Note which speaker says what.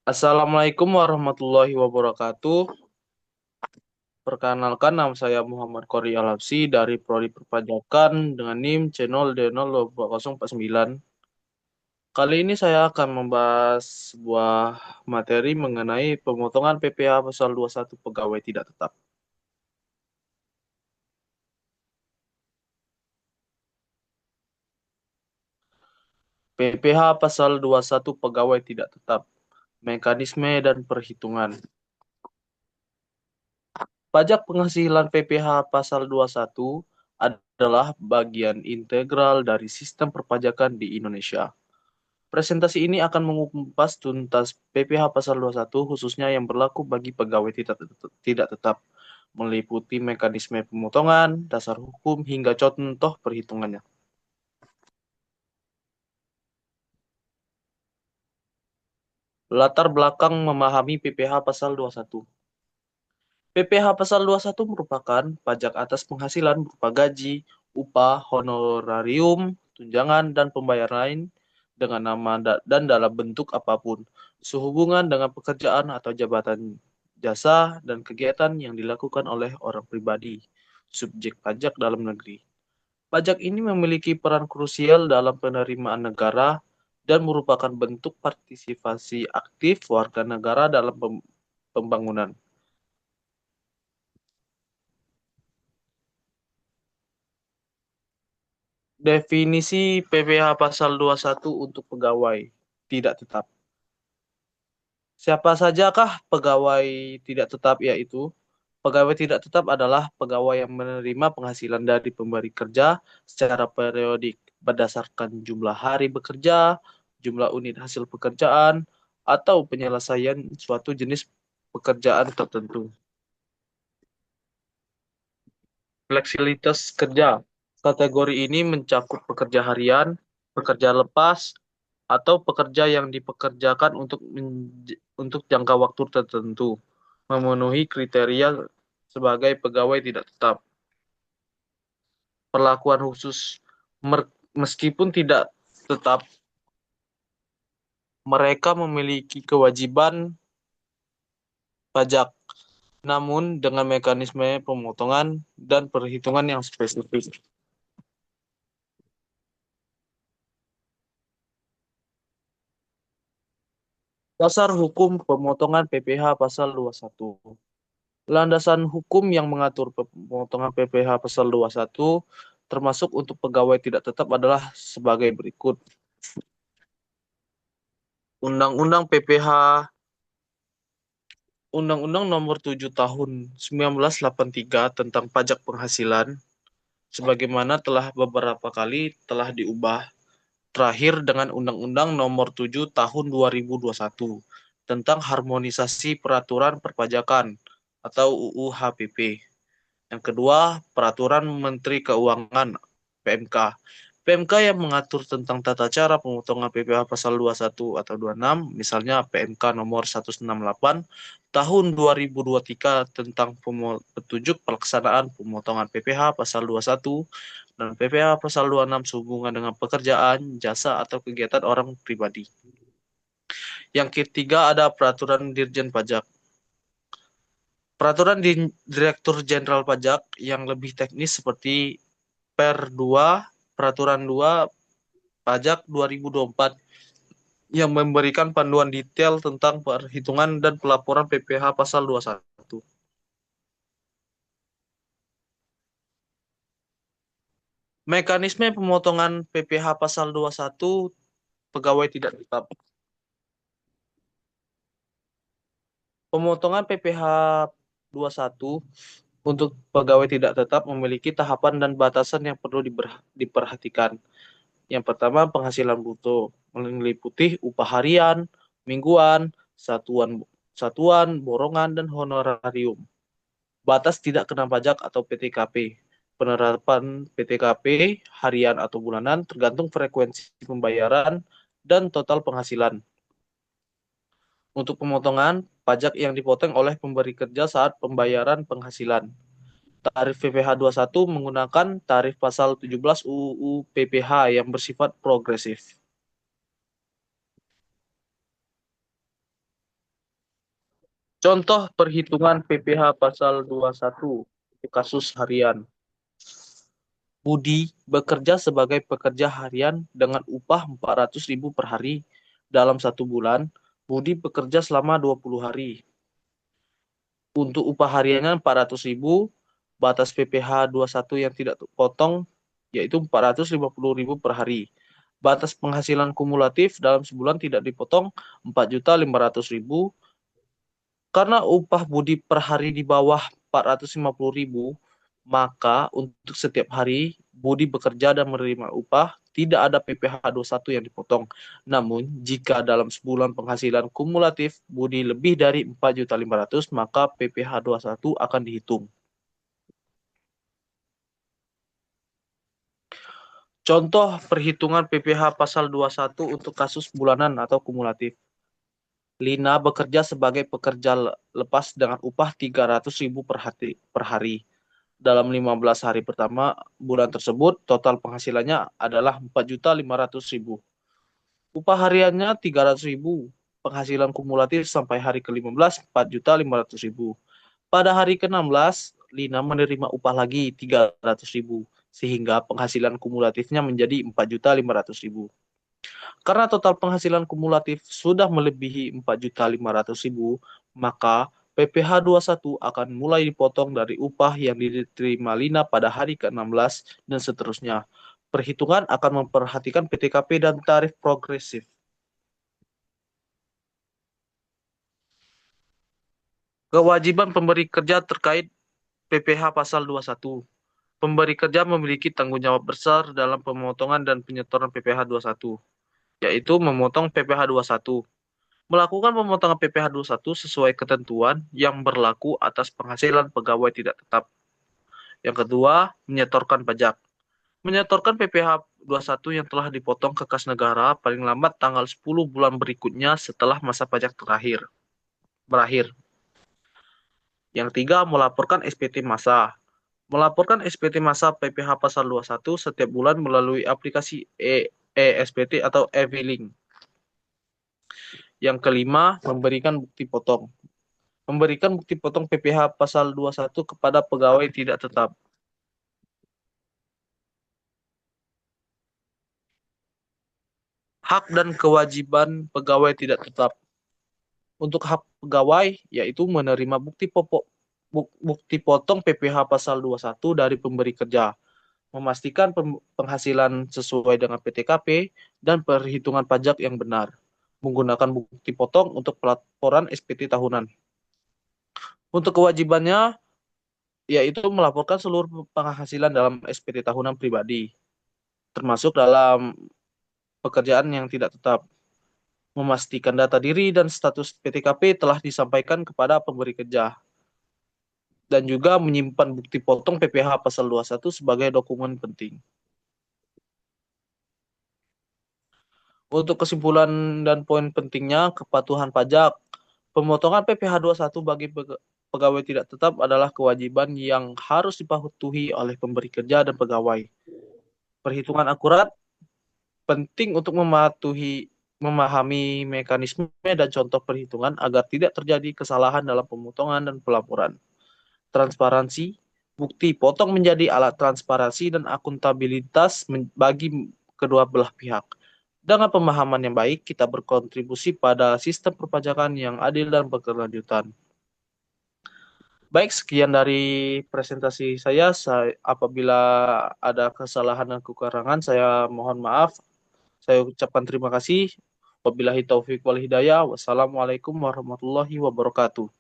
Speaker 1: Assalamualaikum warahmatullahi wabarakatuh. Perkenalkan, nama saya Muhammad Qori Alapsi dari Prodi Perpajakan dengan NIM C0D02049. Kali ini saya akan membahas sebuah materi mengenai pemotongan PPh pasal 21 pegawai tidak tetap. PPh pasal 21 pegawai tidak tetap, mekanisme dan perhitungan. Pajak penghasilan PPh pasal 21 adalah bagian integral dari sistem perpajakan di Indonesia. Presentasi ini akan mengupas tuntas PPh pasal 21 khususnya yang berlaku bagi pegawai tidak tetap, meliputi mekanisme pemotongan, dasar hukum, hingga contoh perhitungannya. Latar belakang memahami PPh pasal 21. PPh pasal 21 merupakan pajak atas penghasilan berupa gaji, upah, honorarium, tunjangan, dan pembayaran lain dengan nama dan dalam bentuk apapun, sehubungan dengan pekerjaan atau jabatan jasa dan kegiatan yang dilakukan oleh orang pribadi, subjek pajak dalam negeri. Pajak ini memiliki peran krusial dalam penerimaan negara dan merupakan bentuk partisipasi aktif warga negara dalam pembangunan. Definisi PPh pasal 21 untuk pegawai tidak tetap. Siapa sajakah pegawai tidak tetap, yaitu pegawai tidak tetap adalah pegawai yang menerima penghasilan dari pemberi kerja secara periodik berdasarkan jumlah hari bekerja, jumlah unit hasil pekerjaan, atau penyelesaian suatu jenis pekerjaan tertentu. Fleksibilitas kerja. Kategori ini mencakup pekerja harian, pekerja lepas, atau pekerja yang dipekerjakan untuk jangka waktu tertentu, memenuhi kriteria sebagai pegawai tidak tetap. Perlakuan khusus. Meskipun tidak tetap, mereka memiliki kewajiban pajak, namun dengan mekanisme pemotongan dan perhitungan yang spesifik. Dasar hukum pemotongan PPh pasal 21. Landasan hukum yang mengatur pemotongan PPh pasal 21 termasuk untuk pegawai tidak tetap adalah sebagai berikut. Undang-Undang PPh, Undang-Undang Nomor 7 Tahun 1983 tentang Pajak Penghasilan, sebagaimana telah beberapa kali telah diubah, terakhir dengan Undang-Undang Nomor 7 Tahun 2021 tentang Harmonisasi Peraturan Perpajakan atau UU HPP. Yang kedua, Peraturan Menteri Keuangan (PMK). PMK yang mengatur tentang tata cara pemotongan PPh pasal 21 atau 26, misalnya PMK nomor 168 tahun 2023 tentang petunjuk pelaksanaan pemotongan PPh pasal 21 dan PPh pasal 26 sehubungan dengan pekerjaan, jasa, atau kegiatan orang pribadi. Yang ketiga ada Peraturan Dirjen Pajak. Peraturan Direktur Jenderal Pajak yang lebih teknis seperti Per 2, Peraturan 2 Pajak 2024 yang memberikan panduan detail tentang perhitungan dan pelaporan PPh pasal 21. Mekanisme pemotongan PPh pasal 21 pegawai tidak tetap. Pemotongan PPh 21 untuk pegawai tidak tetap memiliki tahapan dan batasan yang perlu diperhatikan. Yang pertama, penghasilan bruto meliputi upah harian, mingguan, satuan satuan, borongan, dan honorarium. Batas tidak kena pajak atau PTKP. Penerapan PTKP harian atau bulanan tergantung frekuensi pembayaran dan total penghasilan. Untuk pemotongan, pajak yang dipotong oleh pemberi kerja saat pembayaran penghasilan. Tarif PPh 21 menggunakan tarif pasal 17 UU PPh yang bersifat progresif. Contoh perhitungan PPh pasal 21 untuk kasus harian. Budi bekerja sebagai pekerja harian dengan upah 400.000 per hari. Dalam 1 bulan, Budi bekerja selama 20 hari. Untuk upah hariannya 400.000, batas PPh 21 yang tidak potong yaitu 450.000 per hari. Batas penghasilan kumulatif dalam sebulan tidak dipotong 4.500.000. Karena upah Budi per hari di bawah 450.000, maka untuk setiap hari Budi bekerja dan menerima upah, tidak ada PPh 21 yang dipotong. Namun, jika dalam sebulan penghasilan kumulatif Budi lebih dari 4.500.000, maka PPh 21 akan dihitung. Contoh perhitungan PPh pasal 21 untuk kasus bulanan atau kumulatif. Lina bekerja sebagai pekerja lepas dengan upah 300.000 per hari. Dalam 15 hari pertama bulan tersebut, total penghasilannya adalah 4.500.000. Upah hariannya 300.000. Penghasilan kumulatif sampai hari ke-15, 4.500.000. Pada hari ke-16, Lina menerima upah lagi 300.000, sehingga penghasilan kumulatifnya menjadi 4.500.000. Karena total penghasilan kumulatif sudah melebihi 4.500.000, maka PPh 21 akan mulai dipotong dari upah yang diterima Lina pada hari ke-16 dan seterusnya. Perhitungan akan memperhatikan PTKP dan tarif progresif. Kewajiban pemberi kerja terkait PPh pasal 21. Pemberi kerja memiliki tanggung jawab besar dalam pemotongan dan penyetoran PPh 21, yaitu memotong PPh 21. Melakukan pemotongan PPh 21 sesuai ketentuan yang berlaku atas penghasilan pegawai tidak tetap. Yang kedua, menyetorkan pajak. Menyetorkan PPh 21 yang telah dipotong ke kas negara paling lambat tanggal 10 bulan berikutnya setelah masa pajak berakhir. Yang tiga, melaporkan SPT massa. Melaporkan SPT massa PPh pasal 21 setiap bulan melalui aplikasi ESPT atau e-filing. Yang kelima, memberikan bukti potong. Memberikan bukti potong PPh pasal 21 kepada pegawai tidak tetap. Hak dan kewajiban pegawai tidak tetap. Untuk hak pegawai, yaitu menerima bukti potong PPh pasal 21 dari pemberi kerja, memastikan penghasilan sesuai dengan PTKP, dan perhitungan pajak yang benar, menggunakan bukti potong untuk pelaporan SPT tahunan. Untuk kewajibannya, yaitu melaporkan seluruh penghasilan dalam SPT tahunan pribadi, termasuk dalam pekerjaan yang tidak tetap, memastikan data diri dan status PTKP telah disampaikan kepada pemberi kerja, dan juga menyimpan bukti potong PPh pasal 21 sebagai dokumen penting. Untuk kesimpulan dan poin pentingnya, kepatuhan pajak. Pemotongan PPh 21 bagi pegawai tidak tetap adalah kewajiban yang harus dipatuhi oleh pemberi kerja dan pegawai. Perhitungan akurat penting untuk memahami mekanisme dan contoh perhitungan agar tidak terjadi kesalahan dalam pemotongan dan pelaporan. Transparansi, bukti potong menjadi alat transparansi dan akuntabilitas bagi kedua belah pihak. Dengan pemahaman yang baik, kita berkontribusi pada sistem perpajakan yang adil dan berkelanjutan. Baik, sekian dari presentasi saya. Apabila ada kesalahan dan kekurangan, saya mohon maaf. Saya ucapkan terima kasih. Wabillahi taufiq wal hidayah. Wassalamualaikum warahmatullahi wabarakatuh.